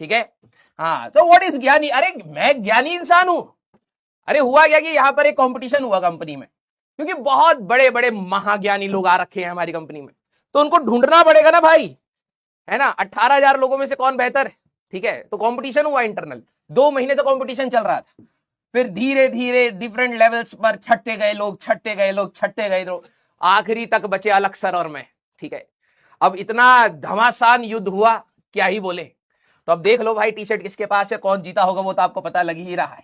ठीक है। हाँ, तो व्हाट इज ज्ञानी? अरे मैं ज्ञानी इंसान हूं। अरे हुआ क्या कि यहां पर एक कंपटीशन हुआ कंपनी में, क्योंकि बहुत बड़े बड़े महाज्ञानी लोग आ रखे हैं हमारी कंपनी में, तो उनको ढूंढना पड़ेगा ना भाई, है ना। 18,000 लोगों में से कौन बेहतर है, ठीक है। तो कंपटीशन हुआ इंटरनल, 2 महीने तो कंपटीशन चल रहा था। फिर धीरे धीरे डिफरेंट लेवल्स पर छट्टे गए लोग, छट्टे गए लोग, छट्टे गए लोग, आखिरी तक बचे अलग सर और मैं, ठीक है। अब इतना घमासान युद्ध हुआ, क्या ही बोले। तो अब देख लो भाई टी शर्ट किसके पास है, कौन जीता होगा वो तो आपको पता लग ही रहा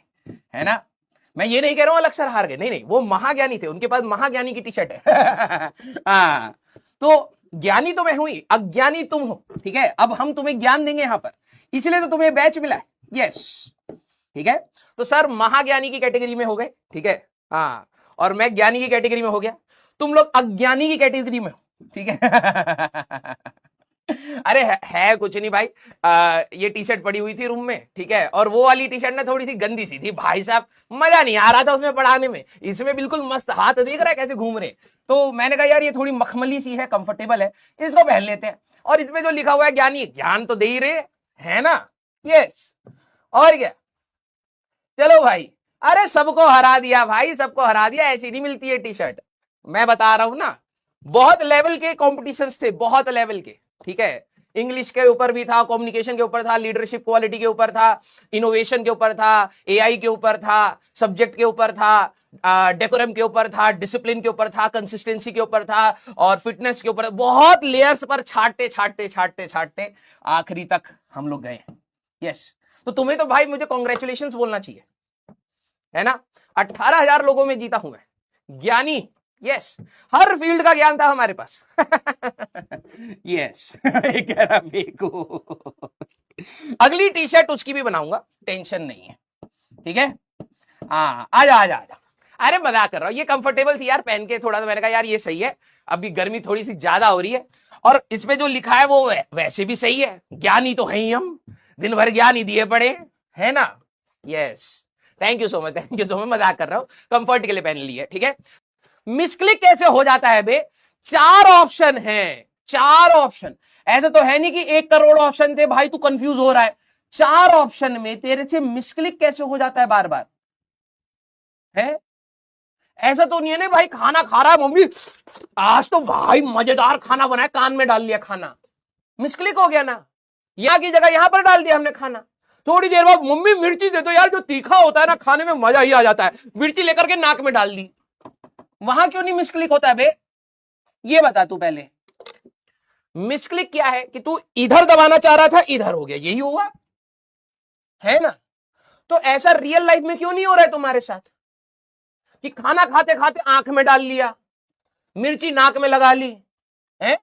है ना। मैं ये नहीं कह रहा हूं अलग सर हार गए, नहीं नहीं, वो महाज्ञानी थे, उनके पास महाज्ञानी की टी शर्ट है। हाँ, तो ज्ञानी तो मैं हुई, अज्ञानी तुम हो, ठीक है। अब हम तुम्हें ज्ञान देंगे यहां पर, इसलिए तो तुम्हें बैच मिला है। यस, ठीक है। तो सर महाज्ञानी की कैटेगरी में हो गए, ठीक है। हाँ, और मैं ज्ञानी की कैटेगरी में हो गया, तुम लोग अज्ञानी की कैटेगरी में हो, ठीक है। अरे है कुछ नहीं भाई, ये टी शर्ट पड़ी हुई थी रूम में, ठीक है, और वो वाली टी शर्ट ना थोड़ी सी गंदी सी थी भाई साहब, मजा नहीं आ रहा था उसमें पढ़ाने में। इसमें बिल्कुल मस्त, हाथ देख रहा है कैसे घूम रहे। तो मैंने कहा यार ये थोड़ी मखमली सी है, कंफर्टेबल है, इसको पहन लेते हैं। और इसमें जो लिखा हुआ है ज्ञानी, ज्ञान तो दे ही रहे है ना। यस, और क्या, चलो भाई। अरे सबको हरा दिया भाई, सबको हरा दिया, ऐसी नहीं मिलती है टी शर्ट, मैं बता रहा हूं ना। बहुत लेवल के कॉम्पिटिशन्स थे, बहुत लेवल के, ठीक है। इंग्लिश के ऊपर भी था, कम्युनिकेशन के ऊपर था, लीडरशिप क्वालिटी के ऊपर था, इनोवेशन के ऊपर था, एआई के ऊपर था, सब्जेक्ट के ऊपर था, डेकोरम के ऊपर था, डिसिप्लिन के ऊपर था, कंसिस्टेंसी के ऊपर था, और फिटनेस के ऊपर। बहुत लेयर्स पर छाटते छाटते छाटते छाटते आखिरी तक हम लोग गए। यस, तो तुम्हें तो भाई मुझे कॉन्ग्रेचुलेशन बोलना चाहिए, है ना। 18,000 लोगों में जीता हूं मैं, ज्ञानी। यस, हर फील्ड का ज्ञान था हमारे पास। यस। कह रहा बेकू। अगली टी शर्ट उसकी भी बनाऊंगा, टेंशन नहीं है, ठीक है। हाँ, आजा आजा आजा। अरे मजाक कर रहा हूं, ये कंफर्टेबल थी यार पहन के थोड़ा, तो मैंने कहा यार ये सही है, अभी गर्मी थोड़ी सी ज्यादा हो रही है, और इसमें जो लिखा है वो वैसे भी सही है, ज्ञानी तो है ही हम, दिन भर ज्ञान ही दिए पड़े, है ना। Yes, thank you so much, thank you so much, मजाक कर रहा हूं, कंफर्ट के लिए पहन ली है, ठीक है। मिसक्लिक कैसे हो जाता है बे? 4 ऑप्शन है, 4 ऑप्शन। ऐसे तो है नहीं कि 1 करोड़ ऑप्शन थे भाई, तू कंफ्यूज हो रहा है। 4 ऑप्शन में तेरे से मिसक्लिक कैसे हो जाता है बार बार, है? ऐसा तो नहीं है ना भाई, खाना खा रहा है मम्मी, आज तो भाई मजेदार खाना बनाया, कान में डाल लिया खाना, मिसक्लिक हो गया ना। यहां की जगह यहां पर डाल दिया हमने खाना। थोड़ी देर बाद मम्मी मिर्ची दे दो यार, जो तीखा होता है ना खाने में मजा ही आ जाता है, मिर्ची लेकर के नाक में डाल दी। वहां क्यों नहीं मिसक्लिक होता है बे? ये बता तू पहले। मिसक्लिक क्या है कि तू इधर दबाना चाह रहा था, इधर हो गया, यही हुआ है ना। तो ऐसा रियल लाइफ में क्यों नहीं हो रहा है तुम्हारे साथ कि खाना खाते खाते आंख में डाल लिया, मिर्ची नाक में लगा ली, है?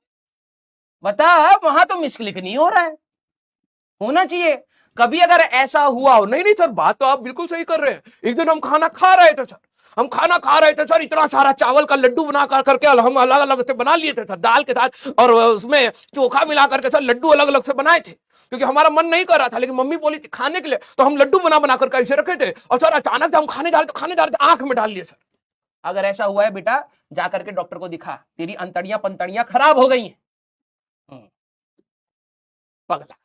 बता, वहां तो मिसक्लिक नहीं हो रहा है, होना चाहिए। कभी अगर ऐसा हुआ हो, नहीं नहीं सर बात तो आप बिल्कुल सही कर रहे हैं, एक दिन हम खाना खा रहे थे सर, हम खाना खा रहे थे सर, इतना सारा चावल का लड्डू बना करके हम अलग अलग से बना लिए थे सर, दाल के साथ, और उसमें चोखा मिला करके सर लड्डू अलग अलग से बनाए थे, क्योंकि हमारा मन नहीं कर रहा था, लेकिन मम्मी बोली थी खाने के लिए, तो हम लड्डू बना बना करके ऐसे रखे थे, और सर अचानक से हम खाने जा रहे थे, आंख में डाल लिए सर। अगर ऐसा हुआ है बेटा, जाकर के डॉक्टर को दिखा, तेरी अंतड़ियां पंतड़ियां खराब हो गई हैं, पगला।